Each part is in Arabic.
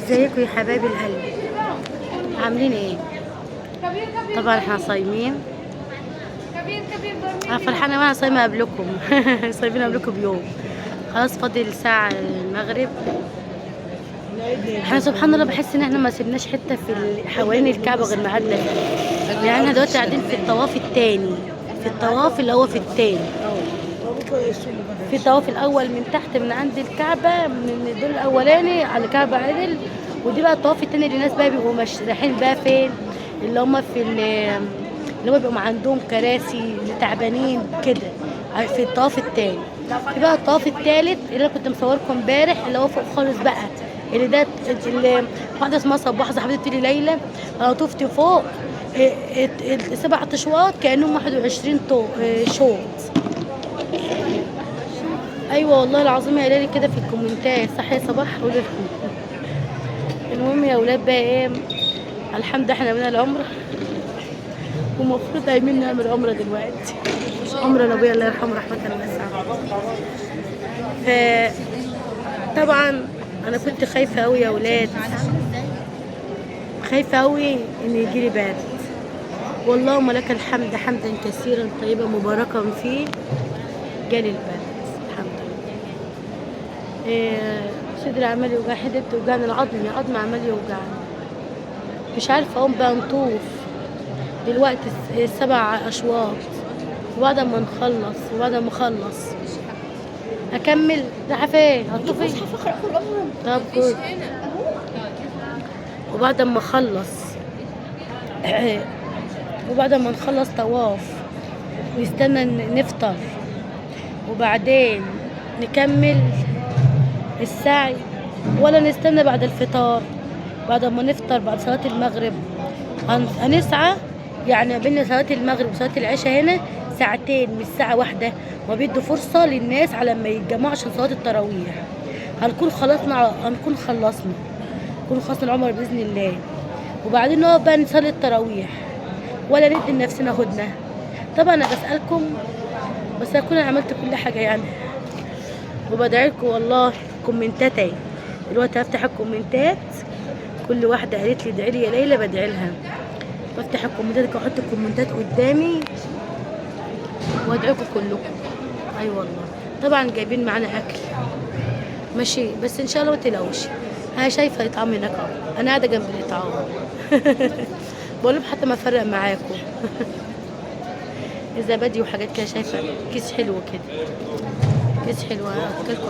ازيكم يا حبايب القلب؟ عاملين ايه؟ طبعا احنا صايمين. انا فرحانه وانا صايمه قبلكم. صايمين قبلكم بيوم. خلاص فاضل ساعه المغرب. احنا سبحان الله بحس ان احنا ما سيبناش حته في حوالين الكعبه غير ما قعدنا فيها. يعني احنا دلوقتي قاعدين في الطواف التاني، في الطواف اللي هو في التاني، في الطواف الاول من تحت من عند الكعبه، من الدور الاولاني على كعبه عدل. ودي بقى الطواف التاني اللي الناس بقى بيبقوا مش رايحين بقى فين، اللي هم في اللي هم بيبقوا عندهم كراسي اللي تعبانين كده، في الطواف التاني. في بقى الطواف التالت اللي انا كنت مصوركم امبارح اللي هو فوق خالص بقى، اللي ده اللي واحده اسمها صباح صاحبتي بتقولي ليلى انا طفت فوق السبع اشواط كانهم 21 شوط. ايوه والله العظيم يا ليلي كده في الكومنتات، صح يا صباح؟ قولي لهم. المهم يا اولاد بقى ايه، الحمد لله احنا عملنا العمره ومفروض قايمين نعمل عمره دلوقتي، عمره لابويا الله يرحمه رحمه واسعه. طبعا انا كنت خايفه قوي يا اولاد، خايفه قوي ان يجيلي برد. والله لك الحمد حمدا كثيرا طيبا مباركا فيه، جالي البرد الحمد لله. صدري عمال يوجع، حدت توجعني، العظم عمال يوجعني، مش عارفه اقوم بقى نطوف دلوقتي السبع اشواط، وبعد ما اخلص اكمل. رايحه فين؟ هتطوفي؟ طب كويس. وبعد ما اخلص وبعد ما نخلص طواف نستنى نفطر، وبعدين نكمل السعي، ولا نستنى بعد الفطار؟ بعد ما نفطر بعد صلاة المغرب هنسعى. يعني بين صلاة المغرب وصلاة العشاء هنا ساعتين مش ساعة واحدة، ما بيدوا فرصة للناس على ما يتجمعوا عشان صلاة التراويح. هنكون خلصنا العمر بإذن الله، وبعدين نقعد بقى نصلي التراويح، ولا ندي لنفسنا هدنة. طبعا انا بسألكم بس اكون انا عملت كل حاجة يعني، وبدعي لكم والله. كومنتاتي دلوقتي هفتح الكومنتات، كل واحدة قالت لي ادعي لي يا ليلى بدعي لها، بفتح الكومنتات واحط الكومنتات قدامي وادعيكم كلكم. اي والله. طبعا جايبين معانا اكل ماشي، بس ان شاء الله ما تقلقوش، انا شايفه الاطعام هناك اهو، انا قاعده جنب الاطعام. بقول لهم حتى ما افرق معاكم. زبادي وحاجات كده، شايفه كيس حلو كده، كيس حلو اكلكم.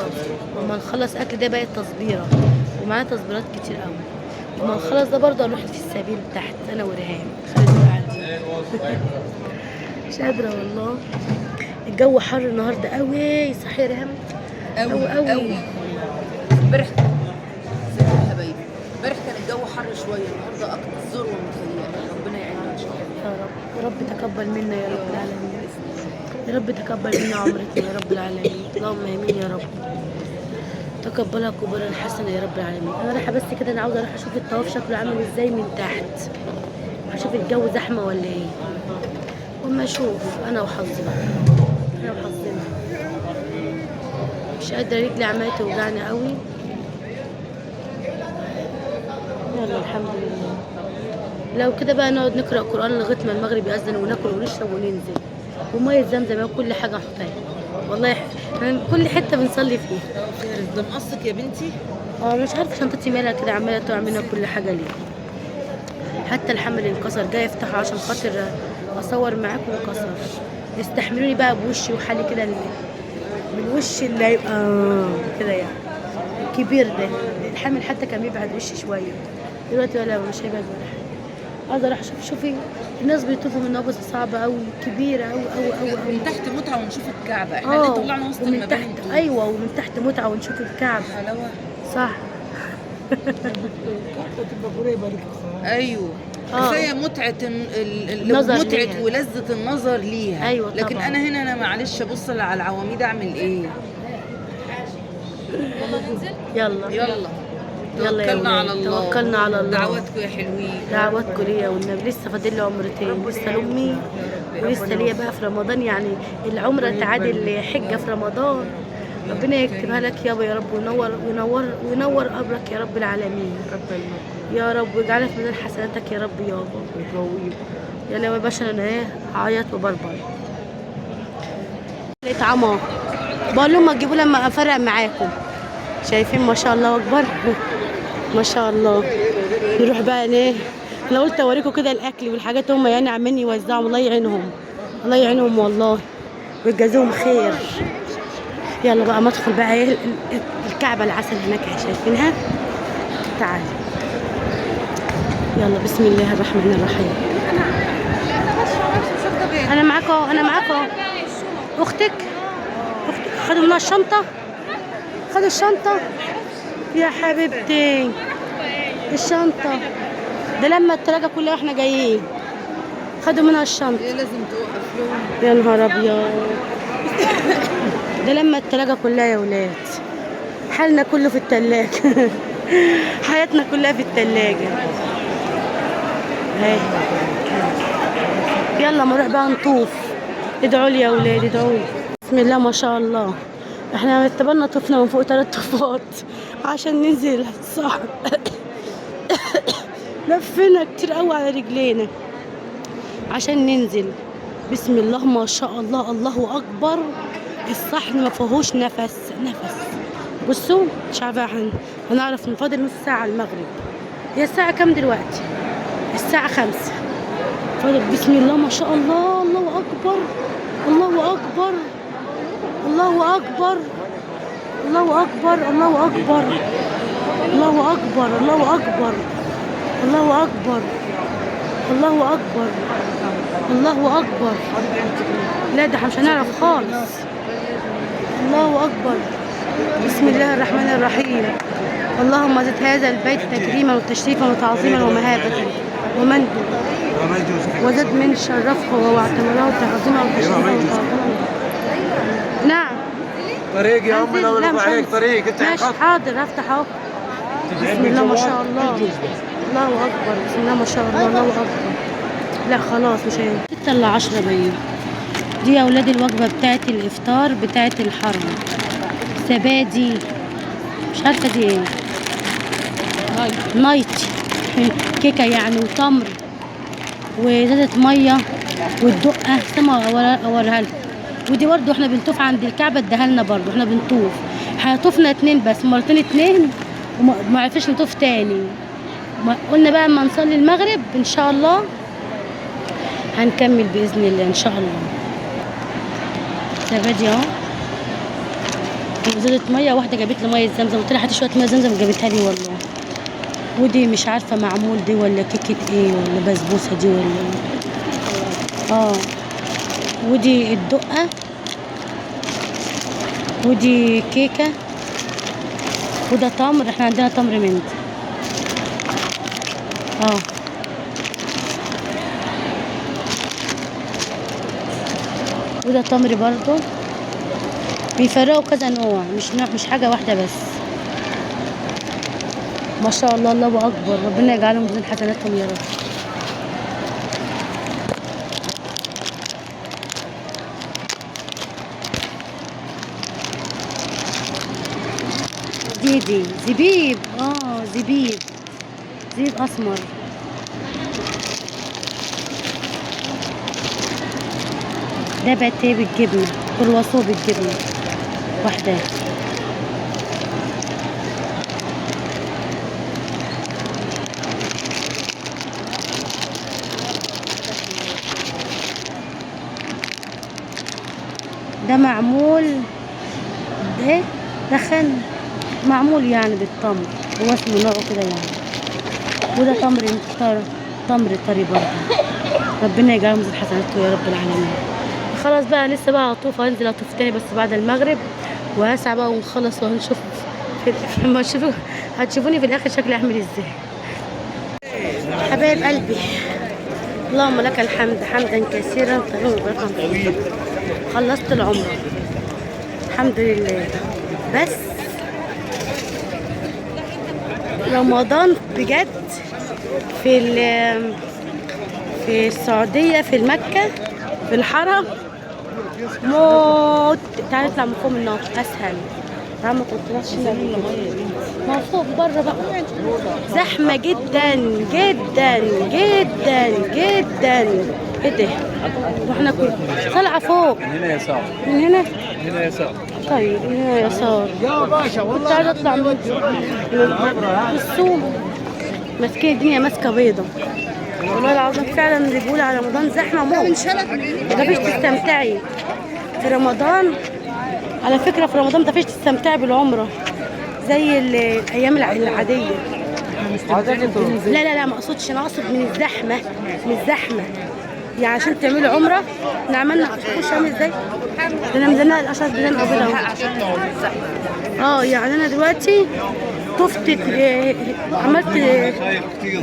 وما نخلص اكل ده بقى تصبيره، ومعانا تصبيرات كتير قوي. وما نخلص ده برضه هنروح في السبيل تحت انا وريهام قاعدين. مش قادره والله، الجو حر النهارده قوي، صح يا ريهام؟ قوي قوي. امبارح ست الحبايب، امبارح كان الجو حر شويه، النهارده اكتر ذروه متهيألي. ربنا يعيننا ان شاء الله. يا رب، يا رب تقبل منا يا رب العالمين، يا رب تقبل منا عمرتنا يا رب العالمين، اللهم امين يا رب. تقبلها قبولا حسنا يا رب العالمين. انا رايحه بس كده، انا عاوزه اروح اشوف الطواف شكله عامل ازاي من تحت، اشوف الجو زحمه ولا ايه، وما اشوف انا وحظي بقى، انا وحظنا. مش قادره، رجلي عماله توجعني قوي. يلا الحمد لله. لو كده بقى نقعد نقرا قران لغايه ما المغرب يأذن، وناكل ونشرب وننزل، وميه زمزم وكل حاجه نحطها. والله احنا كل حته بنصلي فيها. ده مقصك يا بنتي؟ مش عارفه شنطتي مالها كده عماله تقع منها كل حاجه ليه. حتى الحمل انكسر، جاي افتحه عشان خاطر اصور معاكم وانكسر. استحملوني بقى بوشي وحالي كده، من وشي اللي هيبقى كده يعني كبير ده. الحمل حتى كان بيبعد وشي شويه، دلوقتي ولا مش هيبعد ولا حاجه. عايزه اروح اشوف. شوفي الناس بيطوفوا من نبض صعبه قوي، كبيره قوي قوي قوي قوي. من تحت متعه ونشوف الكعبه، احنا اللي طلعنا وسط ومن المباني تحت. دول. ايوه ومن تحت متعه ونشوف الكعبه. حلاوه. صح. ايوه. كفايه متعه النظر متعه ليها. ولذه النظر ليها. أيوة لكن طبعا. انا هنا انا معلش ابص على العواميد اعمل ايه؟ يلا يلا يلا يا توكلنا على ولاد، الله. توكلنا على الله. دعواتكم يا حلوين. دعواتكم ليا والنبي، لسه فاضل لي عمرتين، لسه لامي ولسه ليا بقى في رمضان، يعني العمره تعادل حجه في رمضان، ربنا يكتبها لك يابا يا رب، وينور قبرك يا رب العالمين يا رب، ويجعلها في ميزان حسناتك يا رب يابا. يلا يا باشا انا ايه هعيط وبربر. لقيت عمار بقول لهم ما تجيبوا لما افرق معاكم. شايفين ما شاء الله اكبر ما شاء الله. نروح بقى ايه، انا قلت اوريكم كده الاكل والحاجات، هم يعني عمالين يوزعوا، الله يعينهم الله يعينهم والله ويجازيهم خير. يلا بقى ندخل بقى ايه الكعبه العسل هناك شايفينها. تعالوا يلا بسم الله الرحمن الرحيم. انا معاك اهو انا معاك اهو. اختك خدوا منها الشنطه، خدوا الشنطه يا حبيبتي. الشنطه ده لما التلاجة كلها واحنا جايين خدوا منها الشنطه. هي لازم توقف لهم. يا نهار ابيض ده لما التلاجة كلها يا ولاد. حالنا كله في التلاجة حياتنا كلها في التلاجة. هاي يلا نروح بقى نطوف. ادعوا لي يا ولاد ادعوا لي. بسم الله ما شاء الله. احنا اعتبرنا طفنا من فوق 3 طوفات عشان ننزل صح. لفينا كتير قوي على رجلينا عشان ننزل. بسم الله ما شاء الله الله اكبر. الصحن ما فيهوش نفس. بصوا مش عارفه هنعرف من فاضل نص ساعه على المغرب. هي الساعه كام دلوقتي؟ الساعه 5 فاضل. بسم الله ما شاء الله الله اكبر الله اكبر الله اكبر الله اكبر الله اكبر الله اكبر الله اكبر الله اكبر الله اكبر الله اكبر. لا ده مش هنعرف خالص. الله اكبر. بسم الله الرحمن الرحيم. اللهم زد هذا البيت تكريما وتشريفا وتعظيما ومهابة ومجدا، وزد من شرفه واعتمره وتعظيما وتشريفا وتعظيما. نعم طريق يا امي لو عليك طريق انت ماشي حاضر افتح اهو. بسم الله ما شاء الله الله اكبر. بسم الله ما شاء الله الله اكبر. لا خلاص مش هينفع. 6 إلا 10 بيا. دي يا اولاد الوجبه بتاعت الافطار بتاعت الحرم. زبادي مش عارفه دي ايه. نايتي كيكه يعني وتمر وزازه ميه والدقه سما اوريها لكم. ودي برضه احنا بنطوف عند الكعبه اداها لنا برضه. احنا بنطوف طوفنا 2 بس مرتين 2 وما عرفناش نطوف تاني. قلنا بقى اما نصلي المغرب ان شاء الله هنكمل باذن الله ان شاء الله. زبادي اهو وزازه ميه. واحده جابت لي ميه زمزم قلت لها هاتي شويه ميه زمزم جابتها لي والله. ودي مش عارفه معمول دي ولا كيكه ايه ولا بسبوسه دي ولا ودي الدقه ودي كيكه وده تمر. احنا عندنا تمر من دي وده تمر برضو. بيفرقوا كذا نوع مش حاجه واحده بس. ما شاء الله الله اكبر. ربنا يجعلهم من حسناتهم يا رب. دي زبيب. زبيب اسمر. ده باتيه بالجبنه كرواسون بالجبنه واحده. ده معمول ده دخن معمول يعني بالتمر. هو اسمه نوعه كده يعني. وده تمر طري برضه. ربنا يجعلهم من حسناته يا رب العالمين. خلاص بقى لسه بقى هطوف. هنزل اطوف تاني بس بعد المغرب وهسعى بقى ونخلص وهنشوف ما هتشوفوني في الاخر شكلي عامل ازاي. حبايب قلبي اللهم لك الحمد حمدا كثيرا طيبا مباركا. خلصت العمره الحمد لله. بس رمضان بجد في السعوديه في مكه في الحرم موت. تعالى نطلع من فوق من النار اسهل. تعالى ما كنتش ما فوق بره بقى زحمه جدا جدا جدا جدا. ايه ده؟ واحنا كنا طالعه فوق. من هنا يسار. من هنا؟ هنا يسار. طيب من هنا يسار. يا باشا كنت عايزه اطلع من السوق. ماسكين الدنيا ماسكه بيضه. والله العظيم فعلا اللي بيقول على رمضان زحمه موت. ما فيش تستمتعي في رمضان. على فكره في رمضان ما فيش تستمتعي بالعمره زي الايام العاديه. لا ما اقصدش، انا اقصد من الزحمه. من الزحمه يعني عشان تعملوا عمره احنا عملنا خش عامل ازاي؟ ده انا مزنقه القشر بدل قبل يعني انا دلوقتي طفت عملت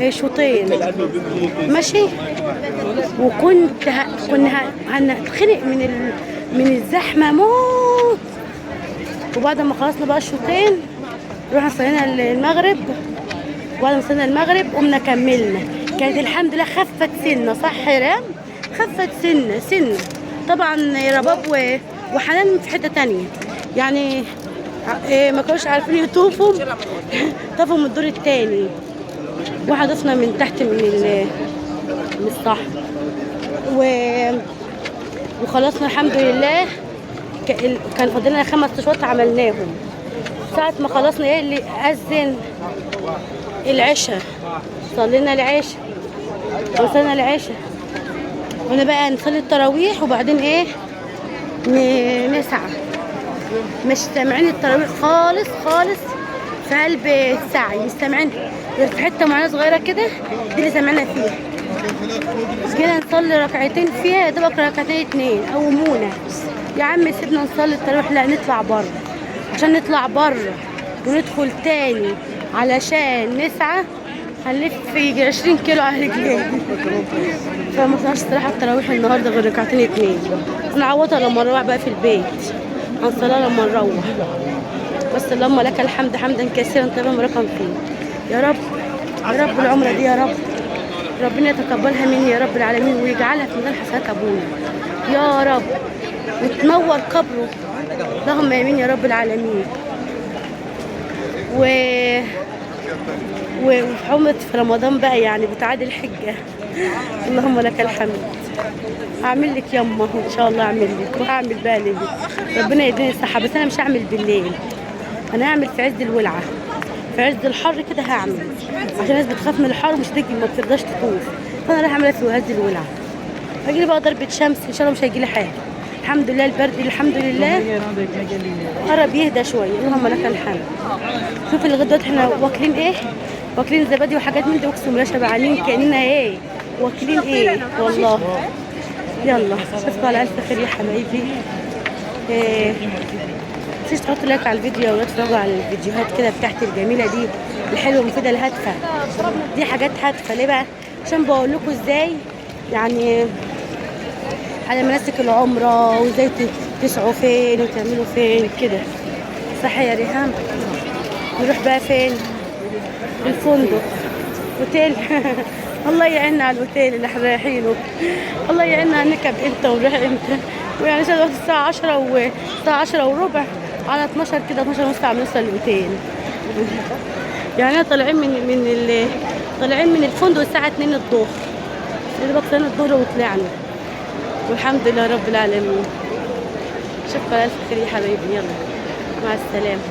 شوطين ماشي. وكنت كنا هنتخنق من الزحمه موت. وبعد ما خلصنا بقى الشوطين رحنا صلينا المغرب. وبعد ما صلينا المغرب قمنا كملنا. كانت الحمد لله خفت سنه، صح يا رام؟ خفت سنه طبعا. رباب وحنان في حته تانية يعني. ما كانوش عارفين يطوفوا. طافوا من الدور التاني وحدفنا من تحت من الصحن وخلصنا الحمد لله. كان فاضلنا 5 اشواط عملناهم. ساعة ما خلصنا اللي أذن العشاء صلينا العشاء وصلنا العشاء. وانا بقى نصلي التراويح وبعدين نسعى. مش سامعين التراويح خالص في قلب السعي. مش سامعين غير في حته معينه صغيره كده دي اللي سامعينها فيها. جينا نصلي ركعتين فيها يا دوبك ركعتين 2 قومونا. يا عم سيبنا نصلي التراويح. لا نطلع بره عشان نطلع بره وندخل تاني علشان نسعى. هنلف يجي 20 كيلو على رجلينا. فما طلعش الصراحه التراويح النهارده غير ركعتين 2. نعوضها لما نروح بقى في البيت. هنصليها لما نروح. بس اللهم لك الحمد حمدا كثيرا طيبا مباركا فيه. يا رب يا رب العمره دي يا رب ربنا يتقبلها مني يا رب العالمين ويجعلها في ميزان حسنات ابونا يا رب وتنور قبره. اللهم امين يا رب العالمين. وحمد في رمضان بقى يعني بتعادل الحجه. اللهم لك الحمد. هعمل لك يما ان شاء الله. اعمل لك وهعمل بقى لك. ربنا يديني الصحه. بس انا مش هعمل بالليل. انا هعمل في عز الولعه في عز الحر كده هعمل عشان الناس بتخاف من الحر ومش تجي ما بترضاش تطوف. فانا رايحه اعملها في عز الولعه. هيجي لي بقى ضربه شمس ان شاء الله مش هيجي لي حاجه. الحمد لله البرد الحمد لله قرب يهدى شويه. اللهم لك الحمد. شوف لغايه دلوقتي احنا واكلين ايه؟ واكلين زبادي وحاجات من دي. اقسم بالله شبعانين كاننا ايه واكلين ايه والله. يلا اشوفكم على الف خير يا حبايبي. متنسوش تحطوا لايك على الفيديو وتتفرجوا على الفيديوهات كده بتاعتي الجميله دي الحلوه المفيده الهادفه. دي حاجات هادفه ليه بقى؟ عشان بقول لكم ازاي يعني على مناسك العمره وازاي تسعوا فين وتعملوا فين كده. صح يا ريهام؟ نروح بقى فين؟ الفندق اوتيل. الله يعيننا على الاوتيل اللي احنا رايحينه. الله يعيننا هنركب امتى ونروح امتى. ويعني دلوقتي الساعه 10 والساعه 10 وربع على 12 كده 12 ونص عم نوصل الاوتيل. يعني طالعين طالعين من الفندق الساعه 2 الظهر. اللي بقى طلعنا الظهر وطلعنا والحمد لله رب العالمين. شكرا الف خير يا حبايبي. يلا مع السلامه.